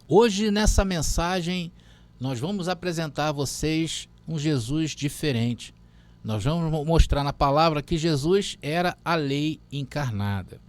Hoje, nessa mensagem, nós vamos apresentar a vocês um Jesus diferente. Nós vamos mostrar na palavra que Jesus era a lei encarnada.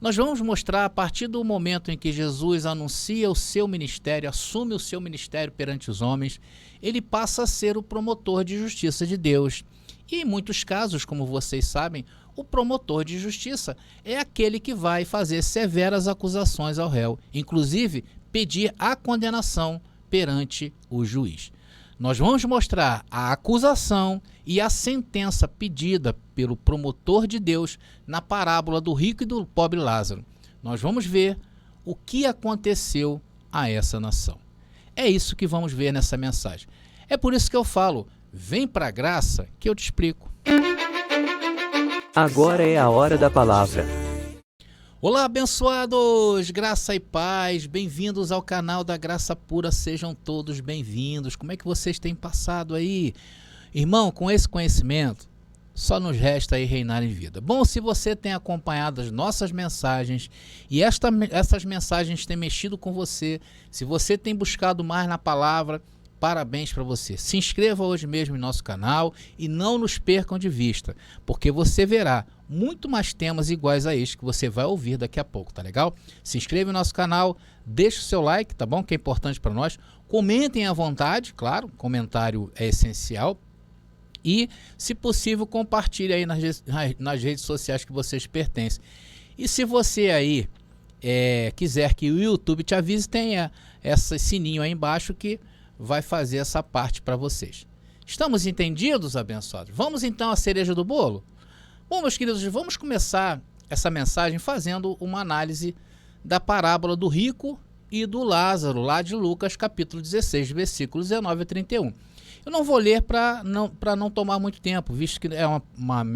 Nós vamos mostrar a partir do momento em que Jesus anuncia o seu ministério, assume o seu ministério perante os homens, ele passa a ser o promotor de justiça de Deus. E em muitos casos, como vocês sabem, o promotor de justiça é aquele que vai fazer severas acusações ao réu, inclusive pedir a condenação perante o juiz. Nós vamos mostrar a acusação e a sentença pedida pelo promotor de Deus na parábola do rico e do pobre Lázaro. Nós vamos ver o que aconteceu a essa nação. É isso que vamos ver nessa mensagem. É por isso que eu falo, vem para a graça que eu te explico. Agora é a hora da palavra. Olá, abençoados, graça e paz, bem-vindos ao canal da Graça Pura, sejam todos bem-vindos. Como é que vocês têm passado aí? Irmão, com esse conhecimento, só nos resta aí reinar em vida. Bom, se você tem acompanhado as nossas mensagens e essas mensagens têm mexido com você, se você tem buscado mais na palavra, parabéns para você. Se inscreva hoje mesmo em nosso canal e não nos percam de vista, porque você verá muito mais temas iguais a este que você vai ouvir daqui a pouco, tá legal? Se inscreva no nosso canal, deixe o seu like, tá bom? Que é importante para nós. Comentem à vontade, claro, comentário é essencial. E, se possível, compartilhe aí nas redes sociais que vocês pertencem. E se você aí quiser que o YouTube te avise, tenha esse sininho aí embaixo que vai fazer essa parte para vocês. Estamos entendidos, abençoados? Vamos então à cereja do bolo? Bom, meus queridos, vamos começar essa mensagem fazendo uma análise da parábola do rico e do Lázaro, lá de Lucas, capítulo 16, versículos 19 a 31. Eu não vou ler para não tomar muito tempo, visto que é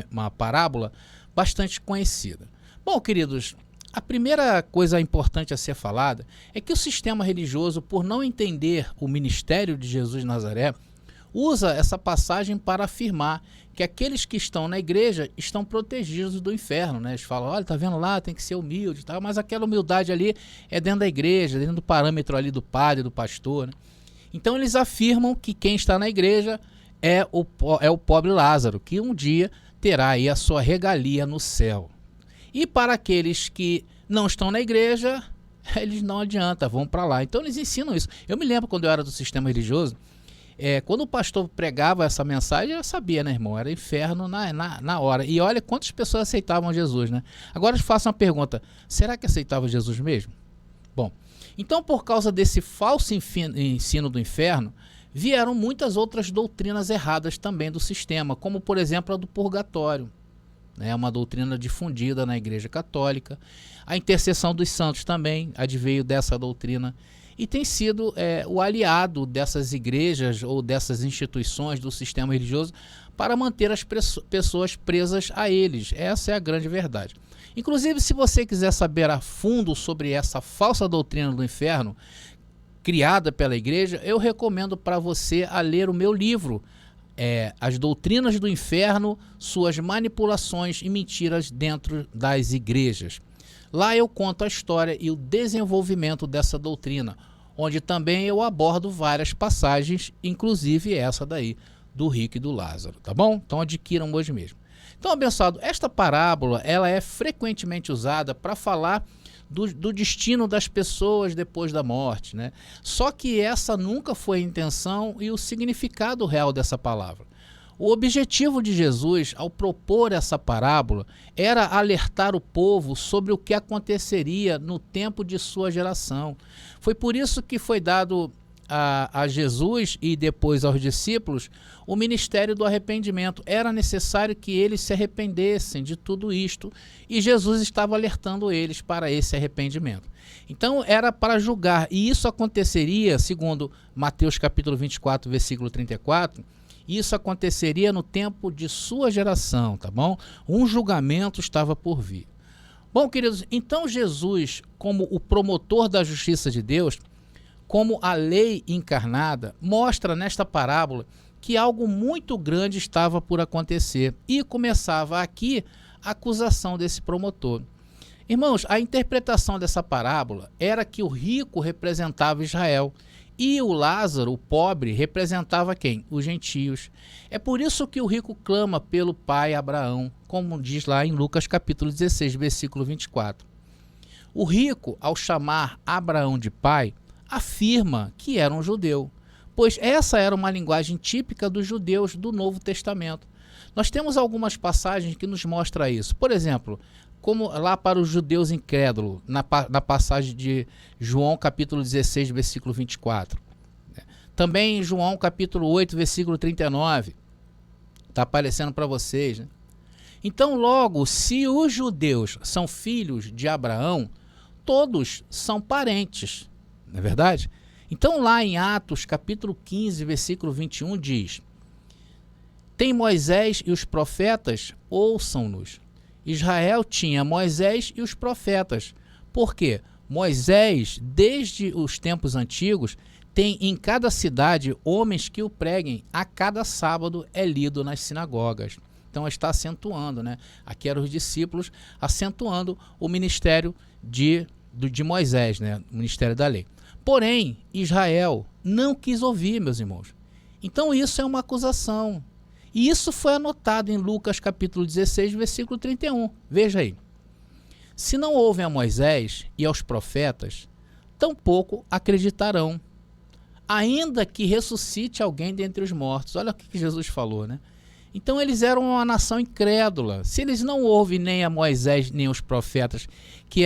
uma parábola bastante conhecida. Bom, queridos, a primeira coisa importante a ser falada é que o sistema religioso, por não entender o ministério de Jesus de Nazaré, usa essa passagem para afirmar que aqueles que estão na igreja estão protegidos do inferno, né? Eles falam, olha, tá vendo lá, tem que ser humilde, tá? Mas aquela humildade ali é dentro da igreja, dentro do parâmetro ali do padre, do pastor, né? Então eles afirmam que quem está na igreja é o pobre Lázaro, que um dia terá aí a sua regalia no céu. E para aqueles que não estão na igreja, eles não adianta, vão para lá. Então eles ensinam isso. Eu me lembro quando eu era do sistema religioso, quando o pastor pregava essa mensagem, eu sabia, né, irmão? Era inferno na hora. E olha quantas pessoas aceitavam Jesus, né? Agora eu faço uma pergunta, será que aceitava Jesus mesmo? Bom, então por causa desse falso ensino do inferno, vieram muitas outras doutrinas erradas também do sistema, como por exemplo a do purgatório. É uma doutrina difundida na Igreja Católica. A intercessão dos santos também adveio dessa doutrina e tem sido o aliado dessas igrejas ou dessas instituições do sistema religioso para manter as pessoas presas a eles. Essa é a grande verdade. Inclusive, se você quiser saber a fundo sobre essa falsa doutrina do inferno criada pela igreja, eu recomendo para você a ler o meu livro, As Doutrinas do Inferno, Suas Manipulações e Mentiras Dentro das Igrejas. Lá eu conto a história e o desenvolvimento dessa doutrina, onde também eu abordo várias passagens, inclusive essa daí, do rico e do Lázaro, tá bom? Então adquiram hoje mesmo. Então, abençoado, esta parábola ela é frequentemente usada para falar do destino das pessoas depois da morte, né? Só que essa nunca foi a intenção e o significado real dessa palavra. O objetivo de Jesus, ao propor essa parábola, era alertar o povo sobre o que aconteceria no tempo de sua geração. Foi por isso que foi dado a Jesus e depois aos discípulos o ministério do arrependimento. Era necessário que eles se arrependessem de tudo isto e Jesus estava alertando eles para esse arrependimento. Então era para julgar, e isso aconteceria, segundo Mateus capítulo 24, versículo 34, isso aconteceria no tempo de sua geração, tá bom? Um julgamento estava por vir. Bom, queridos, então Jesus, como o promotor da justiça de Deus, como a lei encarnada, mostra nesta parábola que algo muito grande estava por acontecer e começava aqui a acusação desse promotor. Irmãos, a interpretação dessa parábola era que o rico representava Israel e o Lázaro, o pobre, representava quem? Os gentios. É por isso que o rico clama pelo pai Abraão, como diz lá em Lucas capítulo 16, versículo 24. O rico, ao chamar Abraão de pai, afirma que era um judeu, pois essa era uma linguagem típica dos judeus do Novo Testamento. Nós temos algumas passagens que nos mostram isso. Por exemplo, como lá para os judeus incrédulos, na passagem de João capítulo 16, versículo 24. Também em João capítulo 8, versículo 39. Está aparecendo para vocês, né? Então, logo, se os judeus são filhos de Abraão, todos são parentes, não é verdade? Então, lá em Atos capítulo 15, versículo 21, diz: tem Moisés e os profetas, ouçam-nos. Israel tinha Moisés e os profetas. Por quê? Moisés, desde os tempos antigos, tem em cada cidade homens que o preguem. A cada sábado é lido nas sinagogas. Então está acentuando, né? Aqui eram os discípulos acentuando o ministério de Moisés, né? O ministério da lei. Porém, Israel não quis ouvir, meus irmãos. Então isso é uma acusação. E isso foi anotado em Lucas capítulo 16, versículo 31. Veja aí. Se não ouvem a Moisés e aos profetas, tampouco acreditarão, ainda que ressuscite alguém dentre os mortos. Olha o que Jesus falou, né? Então eles eram uma nação incrédula. Se eles não ouvem nem a Moisés nem os profetas, que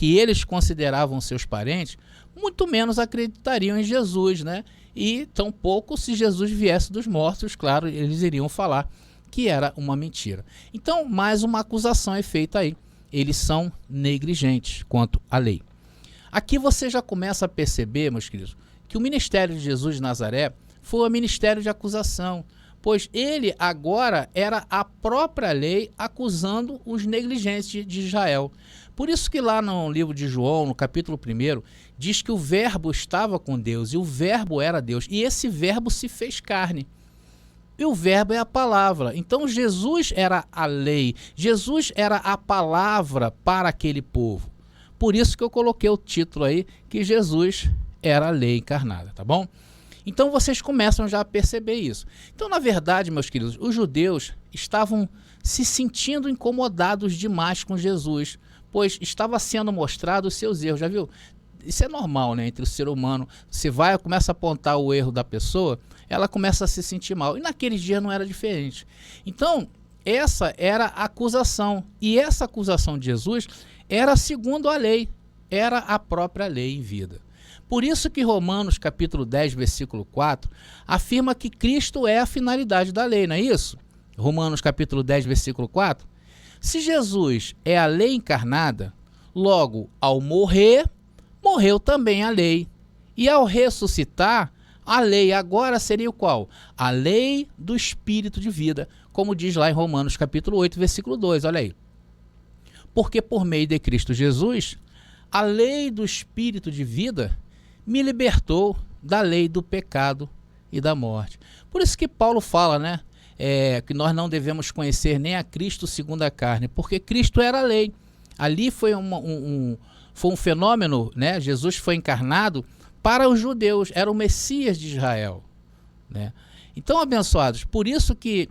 eles consideravam seus parentes, muito menos acreditariam em Jesus, né? E tampouco se Jesus viesse dos mortos, claro, eles iriam falar que era uma mentira. Então, mais uma acusação é feita aí. Eles são negligentes quanto à lei. Aqui você já começa a perceber, meus queridos, que o ministério de Jesus de Nazaré foi um ministério de acusação, pois ele agora era a própria lei acusando os negligentes de Israel. Por isso que lá no livro de João, no capítulo 1, diz que o verbo estava com Deus e o verbo era Deus. E esse verbo se fez carne. E o verbo é a palavra. Então Jesus era a lei. Jesus era a palavra para aquele povo. Por isso que eu coloquei o título aí, que Jesus era a lei encarnada, tá bom? Então vocês começam já a perceber isso. Então, na verdade, meus queridos, os judeus estavam se sentindo incomodados demais com Jesus, pois estava sendo mostrado os seus erros. Já viu? Isso é normal, né? Entre o ser humano. Você vai, começa a apontar o erro da pessoa, ela começa a se sentir mal. E naqueles dias não era diferente. Então, essa era a acusação. E essa acusação de Jesus era segundo a lei. Era a própria lei em vida. Por isso que Romanos capítulo 10, versículo 4, afirma que Cristo é a finalidade da lei, não é isso? Romanos capítulo 10, versículo 4. Se Jesus é a lei encarnada, logo, ao morrer, morreu também a lei. E ao ressuscitar, a lei agora seria o qual? A lei do Espírito de vida, como diz lá em Romanos capítulo 8, versículo 2, olha aí. Porque por meio de Cristo Jesus, a lei do Espírito de vida me libertou da lei do pecado e da morte. Por isso que Paulo fala, né? Que nós não devemos conhecer nem a Cristo segundo a carne, porque Cristo era a lei. Ali foi um fenômeno, né? Jesus foi encarnado para os judeus, era o Messias de Israel, né? Então, abençoados, por isso que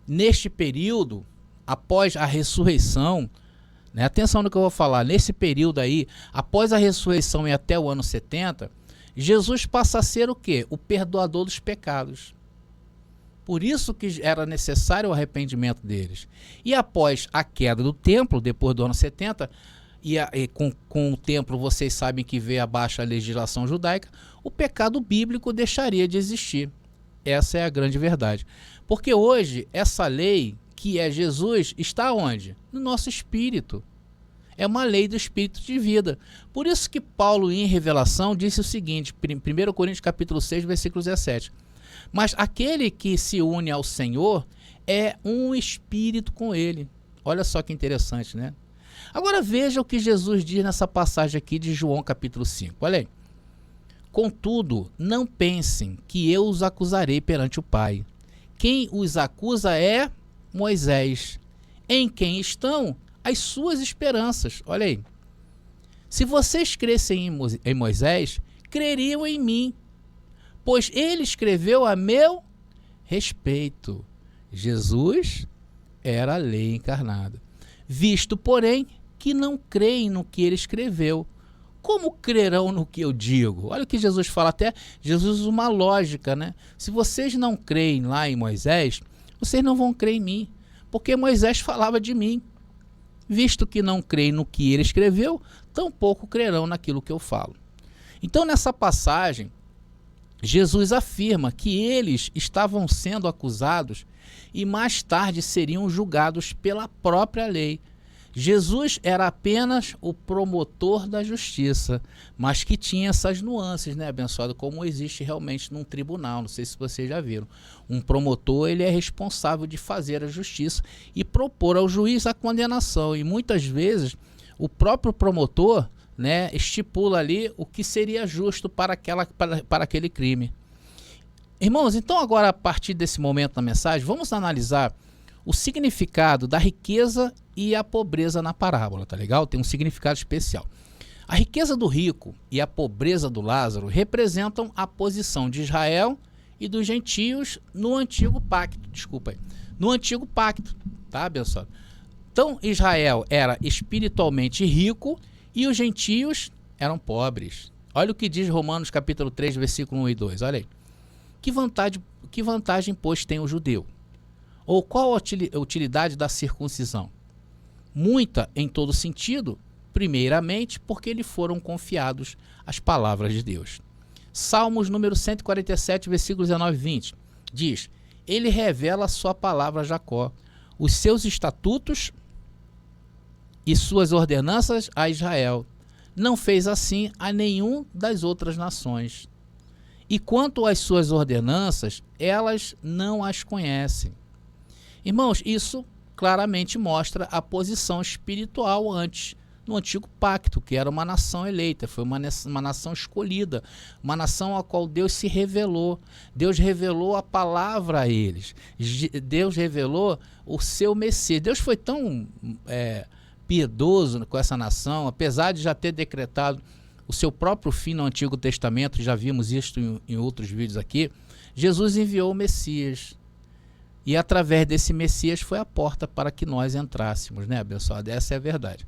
neste período, após a ressurreição, né? Atenção no que eu vou falar, nesse período aí, após a ressurreição e até o ano 70, Jesus passa a ser o quê? O perdoador dos pecados. Por isso que era necessário o arrependimento deles. E após a queda do templo, depois do ano 70, com o templo vocês sabem que veio abaixo a legislação judaica, o pecado bíblico deixaria de existir. Essa é a grande verdade. Porque hoje, essa lei, que é Jesus, está onde? No nosso espírito. É uma lei do espírito de vida. Por isso que Paulo, em Revelação, disse o seguinte, 1 Coríntios capítulo 6, versículo 17. Mas aquele que se une ao Senhor é um espírito com ele. Olha só que interessante, né? Agora veja o que Jesus diz nessa passagem aqui de João capítulo 5. Olha aí. Contudo, não pensem que eu os acusarei perante o Pai. Quem os acusa é Moisés, em quem estão as suas esperanças. Olha aí. Se vocês crescem em Moisés, creriam em mim, pois ele escreveu a meu respeito. Jesus era a lei encarnada. Visto, porém, que não creem no que ele escreveu, como crerão no que eu digo? Olha o que Jesus fala, até Jesus usa uma lógica, né? Se vocês não creem lá em Moisés, vocês não vão crer em mim, porque Moisés falava de mim. Visto que não creem no que ele escreveu, tampouco crerão naquilo que eu falo. Então, nessa passagem, Jesus afirma que eles estavam sendo acusados e mais tarde seriam julgados pela própria lei. Jesus era apenas o promotor da justiça, mas que tinha essas nuances, né, abençoado, como existe realmente num tribunal. Não sei se vocês já viram. Um promotor, ele é responsável de fazer a justiça e propor ao juiz a condenação. E muitas vezes o próprio promotor, né, estipula ali o que seria justo para aquele crime. Irmãos, então agora a partir desse momento na mensagem, vamos analisar o significado da riqueza e a pobreza na parábola, tá legal? Tem um significado especial. A riqueza do rico e a pobreza do Lázaro representam a posição de Israel e dos gentios no antigo pacto, no antigo pacto, tá, abençoado? Então, Israel era espiritualmente rico e os gentios eram pobres. Olha o que diz Romanos capítulo 3, versículo 1 e 2, olha aí. Que vantagem, pois, tem o judeu? Ou qual a utilidade da circuncisão? Muita em todo sentido, primeiramente porque lhe foram confiados as palavras de Deus. Salmos número 147, versículos 19 e 20, diz: ele revela a sua palavra a Jacó, os seus estatutos e suas ordenanças a Israel. Não fez assim a nenhum das outras nações. E quanto às suas ordenanças, elas não as conhecem. Irmãos, isso claramente mostra a posição espiritual antes, no antigo pacto, que era uma nação eleita, foi uma nação escolhida, uma nação a qual Deus se revelou. Deus revelou a palavra a eles. Deus revelou o seu Messias. Deus foi tão piedoso com essa nação, apesar de já ter decretado o seu próprio fim no Antigo Testamento, já vimos isso em outros vídeos aqui. Jesus enviou o Messias. E através desse Messias foi a porta para que nós entrássemos, né, abençoado? Essa é a verdade.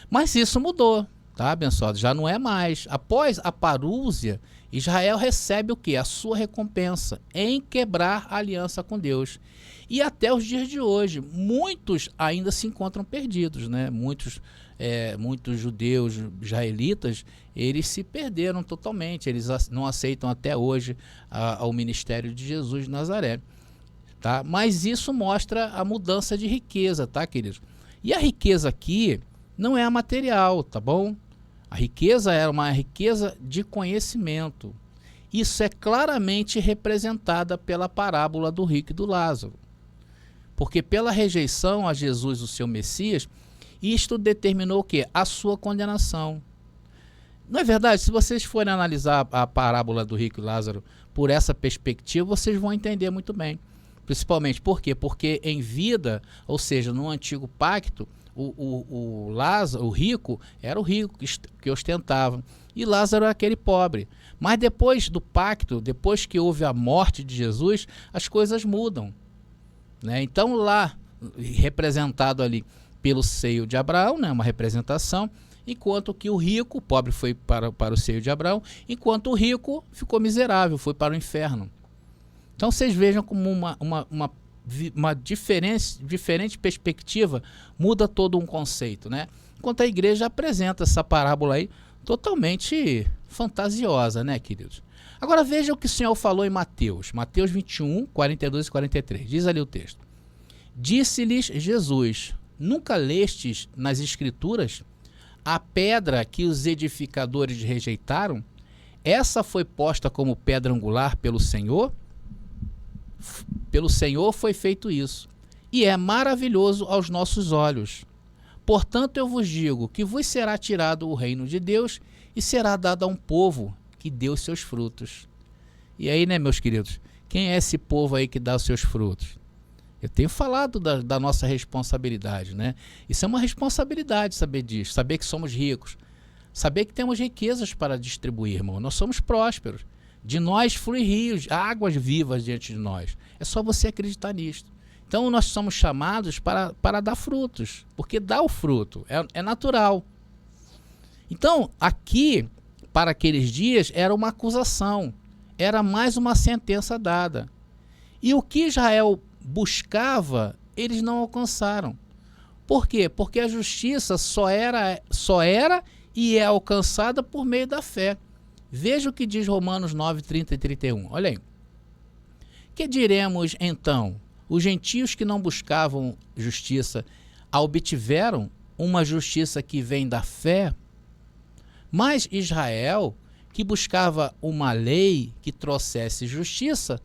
Mas isso mudou, tá, abençoado? Já não é mais. Após a parúzia, Israel recebe o quê? A sua recompensa em quebrar a aliança com Deus. E até os dias de hoje, muitos ainda se encontram perdidos, né? Muitos judeus israelitas, eles se perderam totalmente. Eles não aceitam até hoje o ministério de Jesus de Nazaré. Tá? Mas isso mostra a mudança de riqueza, tá, queridos? E a riqueza aqui não é a material, tá bom? A riqueza era uma riqueza de conhecimento. Isso é claramente representada pela parábola do rico e do Lázaro. Porque pela rejeição a Jesus, o seu Messias, isto determinou o quê? A sua condenação. Não é verdade? Se vocês forem analisar a parábola do rico e Lázaro por essa perspectiva, vocês vão entender muito bem. Principalmente por quê? Porque em vida, ou seja, no antigo pacto, o Lázaro, o rico, era o rico que ostentava. E Lázaro era aquele pobre. Mas depois do pacto, depois que houve a morte de Jesus, as coisas mudam, né? Então lá, representado ali pelo seio de Abraão, né, uma representação, enquanto que o rico, o pobre foi para o seio de Abraão, enquanto o rico ficou miserável, foi para o inferno. Então vocês vejam como uma diferente perspectiva muda todo um conceito, né? Enquanto a igreja apresenta essa parábola aí totalmente fantasiosa, né, queridos? Agora veja o que o Senhor falou em Mateus 21, 42 e 43. Diz ali o texto: disse-lhes Jesus: nunca lestes nas Escrituras a pedra que os edificadores rejeitaram? Essa foi posta como pedra angular pelo Senhor? Pelo Senhor foi feito isso, e é maravilhoso aos nossos olhos. Portanto, eu vos digo que vos será tirado o reino de Deus e será dado a um povo que dê os seus frutos. E aí, né, meus queridos, quem é esse povo aí que dá os seus frutos? Eu tenho falado da nossa responsabilidade, né? Isso é uma responsabilidade, saber disso, saber que somos ricos, Saber que temos riquezas para distribuir, irmão. Nós somos prósperos. De nós flui rios, águas vivas diante de nós. É só você acreditar nisto. Então nós somos chamados para dar frutos, porque dá o fruto, é natural. Então aqui, para aqueles dias, era uma acusação, era mais uma sentença dada. E o que Israel buscava, eles não alcançaram. Por quê? Porque a justiça só era e é alcançada por meio da fé. Veja o que diz Romanos 9, 30 e 31. Olha aí. Que diremos então? Os gentios que não buscavam justiça a obtiveram uma justiça que vem da fé, mas Israel, que buscava uma lei que trouxesse justiça,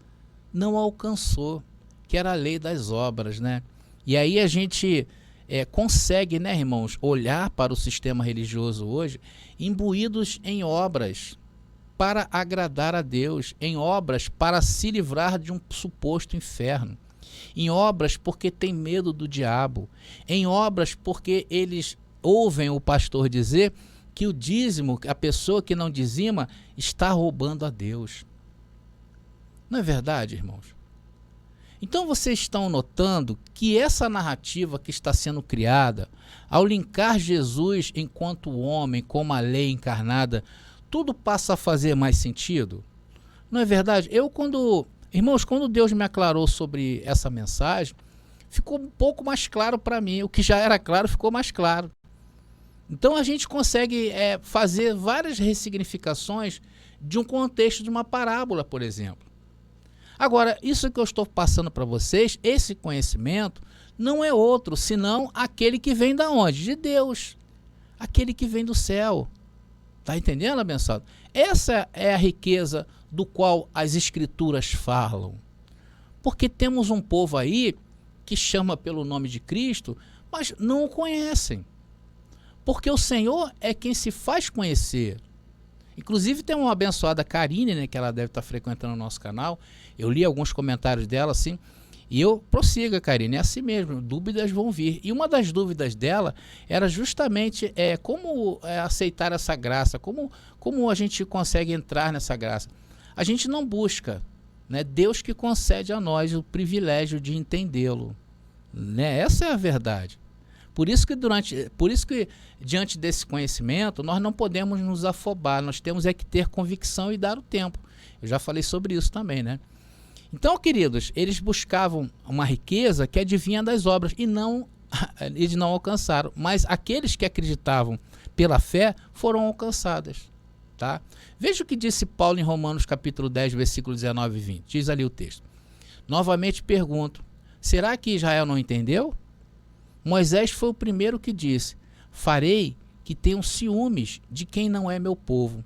não alcançou, que era a lei das obras, né? E aí a gente consegue, né, irmãos, olhar para o sistema religioso hoje imbuídos em obras para agradar a Deus, em obras para se livrar de um suposto inferno, em obras porque tem medo do diabo, em obras porque eles ouvem o pastor dizer que o dízimo, a pessoa que não dizima, está roubando a Deus. Não é verdade, irmãos? Então vocês estão notando que essa narrativa que está sendo criada, ao linkar Jesus enquanto homem com a lei encarnada, tudo passa a fazer mais sentido? Não é verdade? Irmãos, quando Deus me aclarou sobre essa mensagem, ficou um pouco mais claro para mim. O que já era claro ficou mais claro. Então a gente consegue fazer várias ressignificações de um contexto de uma parábola, por exemplo. Agora, isso que eu estou passando para vocês, esse conhecimento, não é outro senão aquele que vem da onde? De Deus. Aquele que vem do céu. Está entendendo, abençoado? Essa é a riqueza do qual as escrituras falam. Porque temos um povo aí que chama pelo nome de Cristo, mas não o conhecem. Porque o Senhor é quem se faz conhecer. Inclusive tem uma abençoada Karine, né, que ela deve estar frequentando o nosso canal. Eu li alguns comentários dela assim, e eu prossiga, Karine, é assim mesmo, dúvidas vão vir. E uma das dúvidas dela era justamente como aceitar essa graça, como a gente consegue entrar nessa graça. A gente não busca, né? Deus que concede a nós o privilégio de entendê-lo, né? Essa é a verdade. Por isso que diante desse conhecimento nós não podemos nos afobar, nós temos que ter convicção e dar o tempo. Eu já falei sobre isso também, né? Então, queridos, eles buscavam uma riqueza que adivinha das obras e eles não alcançaram, mas aqueles que acreditavam pela fé foram alcançadas. Tá? Veja o que disse Paulo em Romanos capítulo 10, versículo 19 e 20. Diz ali o texto. Novamente pergunto, será que Israel não entendeu? Moisés foi o primeiro que disse, farei que tenham ciúmes de quem não é meu povo.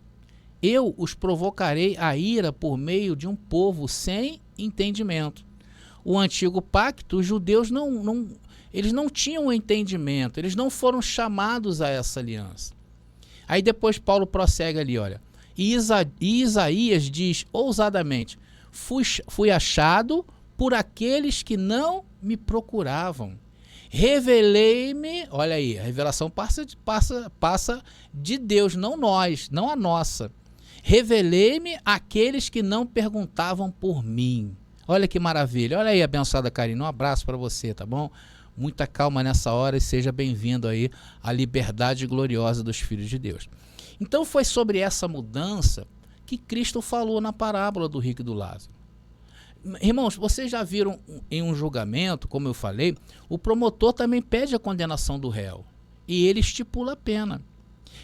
Eu os provocarei a ira por meio de um povo sem entendimento. O antigo pacto, os judeus eles não tinham entendimento, eles não foram chamados a essa aliança. Aí depois Paulo prossegue ali, olha. E Isaías diz ousadamente, fui achado por aqueles que não me procuravam. Revelei-me, olha aí, a revelação passa de Deus, não nós, não a nossa. Revelei-me àqueles que não perguntavam por mim. Olha que maravilha, olha aí, abençoada Karine, um abraço para você, tá bom? Muita calma nessa hora e seja bem-vindo aí à liberdade gloriosa dos filhos de Deus. Então foi sobre essa mudança que Cristo falou na parábola do rico e do Lázaro. Irmãos, vocês já viram em um julgamento, como eu falei, o promotor também pede a condenação do réu e ele estipula a pena.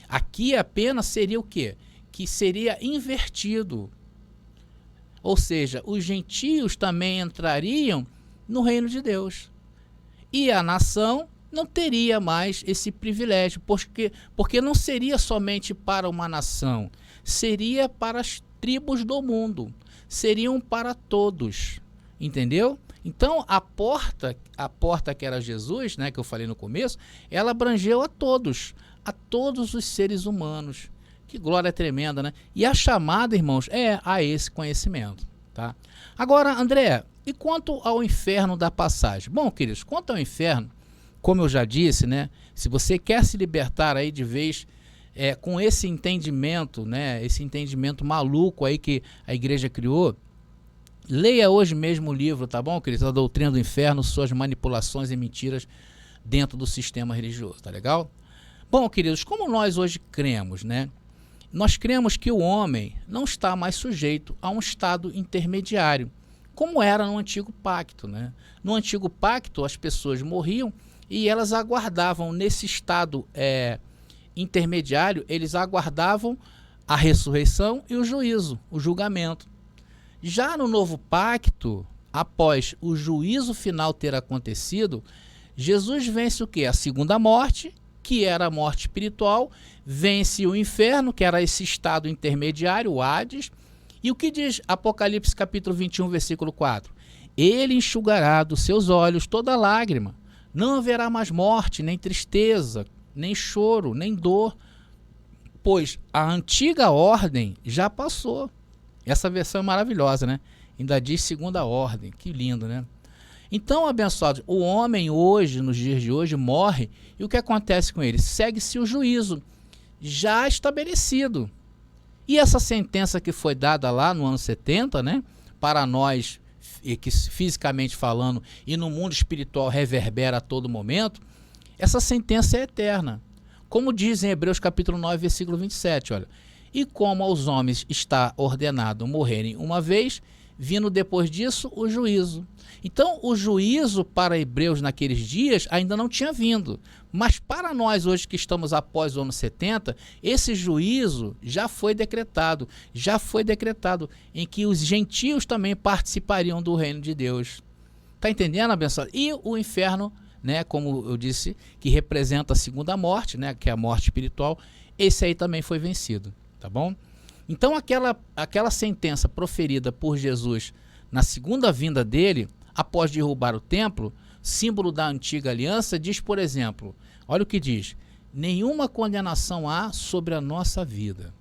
Aqui a pena seria o quê? Que seria invertido. Ou seja, os gentios também entrariam no reino de Deus. E a nação não teria mais esse privilégio, porque não seria somente para uma nação, seria para as tribos do mundo, seriam para todos, entendeu? Então a porta que era Jesus, né, que eu falei no começo, ela abrangeu a todos os seres humanos. Que glória tremenda, né? E a chamada, irmãos, é a esse conhecimento, tá? Agora, André, e quanto ao inferno da passagem? Bom, queridos, quanto ao inferno, como eu já disse, né? Se você quer se libertar aí de vez com esse entendimento, né, esse entendimento maluco aí que a igreja criou, leia hoje mesmo o livro, tá bom, queridos? A Doutrina do Inferno, suas manipulações e mentiras dentro do sistema religioso, tá legal? Bom, queridos, como nós hoje cremos, né? Nós cremos que o homem não está mais sujeito a um estado intermediário, como era no Antigo Pacto, né? No Antigo Pacto, as pessoas morriam e elas aguardavam nesse estado intermediário, eles aguardavam a ressurreição e o juízo, o julgamento. Já no Novo Pacto, após o juízo final ter acontecido, Jesus vence o quê? A segunda morte, que era a morte espiritual, vence o inferno, que era esse estado intermediário, o Hades. E o que diz Apocalipse capítulo 21, versículo 4? Ele enxugará dos seus olhos toda lágrima. Não haverá mais morte, nem tristeza, nem choro, nem dor, pois a antiga ordem já passou. Essa versão é maravilhosa, né? Ainda diz segunda ordem. Que lindo, né? Então, abençoados, o homem hoje, nos dias de hoje, morre, e o que acontece com ele? Segue-se o juízo já estabelecido. E essa sentença que foi dada lá no ano 70, né, para nós, que fisicamente falando, e no mundo espiritual reverbera a todo momento, essa sentença é eterna. Como diz em Hebreus capítulo 9, versículo 27, olha, e como aos homens está ordenado morrerem uma vez, vindo depois disso o juízo. Então, o juízo para Hebreus naqueles dias ainda não tinha vindo. Mas para nós hoje que estamos após o ano 70, esse juízo já foi decretado em que os gentios também participariam do reino de Deus. Está entendendo, abençoado? E o inferno, né, como eu disse, que representa a segunda morte, né, que é a morte espiritual, esse aí também foi vencido, tá bom? Então, aquela sentença proferida por Jesus na segunda vinda dele, após derrubar o templo, símbolo da antiga aliança, diz, por exemplo, olha o que diz: nenhuma condenação há sobre a nossa vida.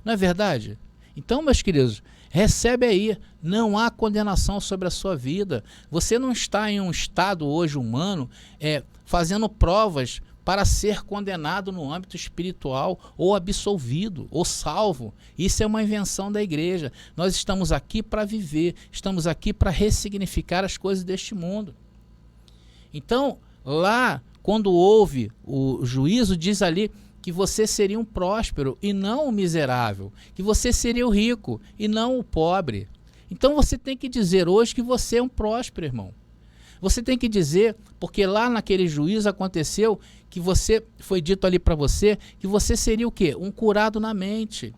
Não é verdade? Então, meus queridos, recebe aí, não há condenação sobre a sua vida. Você não está em um estado hoje humano fazendo provas para ser condenado no âmbito espiritual, ou absolvido, ou salvo. Isso é uma invenção da igreja. Nós estamos aqui para viver, estamos aqui para ressignificar as coisas deste mundo. Então, lá, quando houve o juízo, diz ali que você seria um próspero e não um miserável, que você seria o rico e não o pobre. Então você tem que dizer hoje que você é um próspero, irmão. Você tem que dizer, porque lá naquele juízo aconteceu que foi dito ali para você que você seria o quê? Um curado na mente.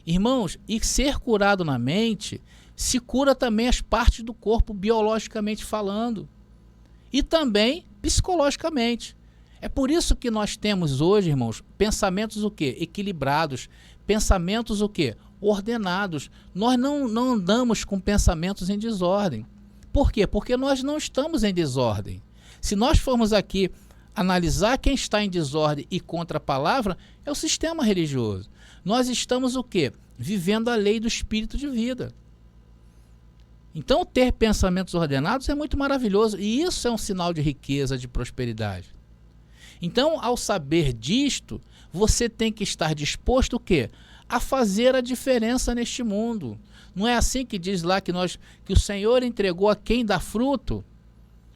Irmãos, e ser curado na mente se cura também as partes do corpo biologicamente falando e também psicologicamente. É por isso que nós temos hoje, irmãos, pensamentos o quê? Equilibrados, pensamentos o quê? Ordenados. Nós não andamos com pensamentos em desordem. Por quê? Porque nós não estamos em desordem. Se nós formos aqui analisar quem está em desordem e contra a palavra, é o sistema religioso. Nós estamos o quê? Vivendo a lei do espírito de vida. Então, ter pensamentos ordenados é muito maravilhoso, e isso é um sinal de riqueza, de prosperidade. Então, ao saber disto, você tem que estar disposto o quê? A fazer a diferença neste mundo. Não é assim que diz lá que o Senhor entregou a quem dá fruto?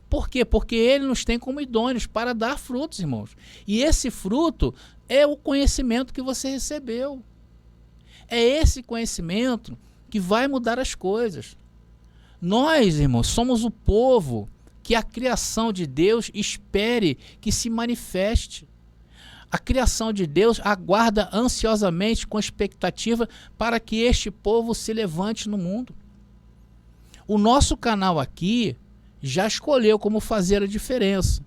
Por quê? Porque Ele nos tem como idôneos para dar frutos, irmãos. E esse fruto é o conhecimento que você recebeu. É esse conhecimento que vai mudar as coisas. Nós, irmãos, somos o povo que a criação de Deus espere que se manifeste. A criação de Deus aguarda ansiosamente, com expectativa, para que este povo se levante no mundo. O nosso canal aqui já escolheu como fazer a diferença.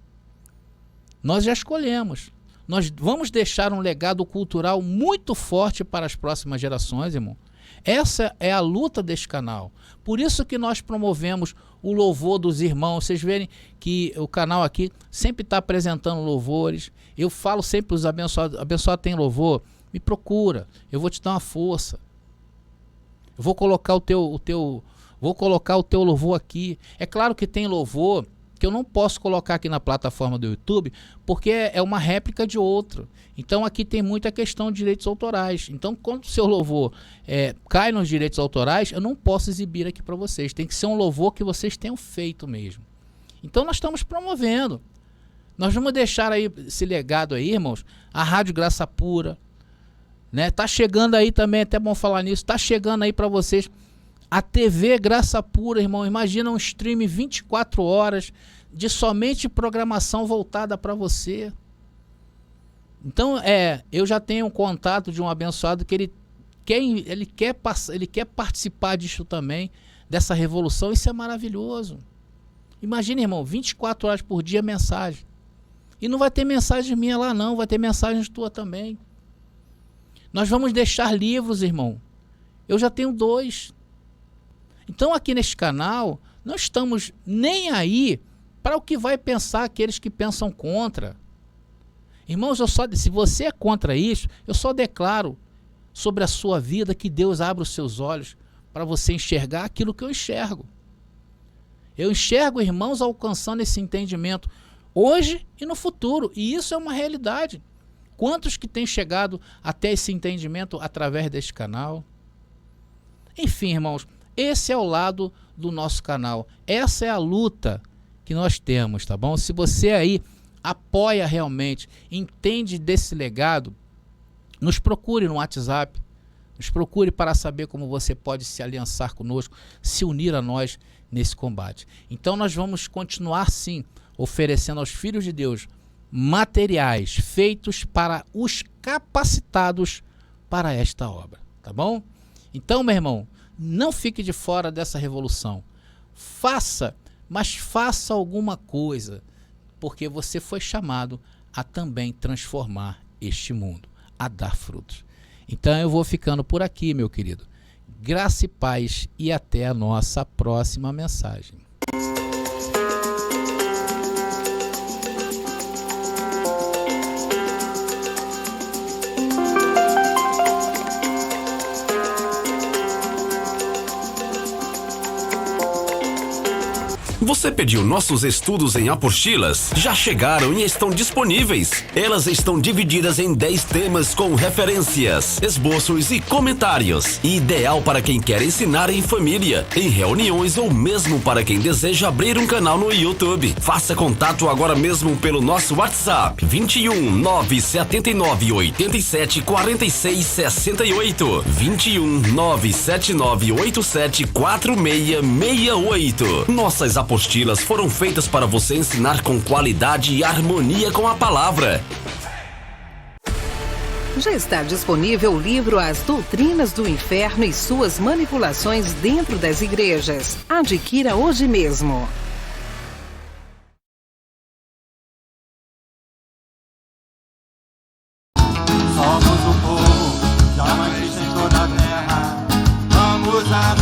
Nós já escolhemos. Nós vamos deixar um legado cultural muito forte para as próximas gerações, irmão. Essa é a luta deste canal. Por isso que nós promovemos o louvor dos irmãos. Vocês verem que o canal aqui sempre está apresentando louvores. Eu falo sempre para os abençoados: abençoado tem louvor? Me procura, eu vou te dar uma força. Eu vou colocar o teu louvor aqui. É claro que tem louvor que eu não posso colocar aqui na plataforma do YouTube, porque é uma réplica de outro. Então aqui tem muita questão de direitos autorais. Então quando o seu louvor cai nos direitos autorais, eu não posso exibir aqui para vocês. Tem que ser um louvor que vocês tenham feito mesmo. Então nós estamos promovendo. Nós vamos deixar aí esse legado aí, irmãos, a Rádio Graça Pura, né? Tá chegando aí também, é até bom falar nisso, tá chegando aí para vocês a TV Graça Pura, irmão. Imagina um stream 24 horas de somente programação voltada para você. Então, eu já tenho um contato de um abençoado que ele quer participar disso também, dessa revolução. Isso é maravilhoso. Imagina, irmão, 24 horas por dia mensagem. E não vai ter mensagem minha lá não, vai ter mensagens tua também. Nós vamos deixar livros, irmão. Eu já tenho 2. Então aqui neste canal, não estamos nem aí para o que vai pensar aqueles que pensam contra. Irmãos, se você é contra isso, eu só declaro sobre a sua vida que Deus abra os seus olhos para você enxergar aquilo que eu enxergo. Eu enxergo irmãos alcançando esse entendimento hoje e no futuro, e isso é uma realidade. Quantos que têm chegado até esse entendimento através deste canal? Enfim, irmãos, esse é o lado do nosso canal. Essa é a luta que nós temos, tá bom? Se você aí apoia realmente, entende desse legado, nos procure no WhatsApp, nos procure para saber como você pode se aliançar conosco, se unir a nós nesse combate. Então nós vamos continuar sim, oferecendo aos filhos de Deus materiais feitos para os capacitados para esta obra, tá bom? Então, meu irmão, não fique de fora dessa revolução. Faça, mas faça alguma coisa, porque você foi chamado a também transformar este mundo, a dar frutos. Então eu vou ficando por aqui, meu querido. Graça e paz e até a nossa próxima mensagem. Você pediu nossos estudos em apostilas? Já chegaram e estão disponíveis. Elas estão divididas em 10 temas com referências, esboços e comentários. Ideal para quem quer ensinar em família, em reuniões ou mesmo para quem deseja abrir um canal no YouTube. Faça contato agora mesmo pelo nosso WhatsApp 21 979 87 46 68 21 979 87 4668. Nossas apostilas foram feitas para você ensinar com qualidade e harmonia com a palavra. Já está disponível o livro As Doutrinas do Inferno e Suas Manipulações Dentro das Igrejas. Adquira hoje mesmo. Somos o povo da matriz em toda a terra. Vamos a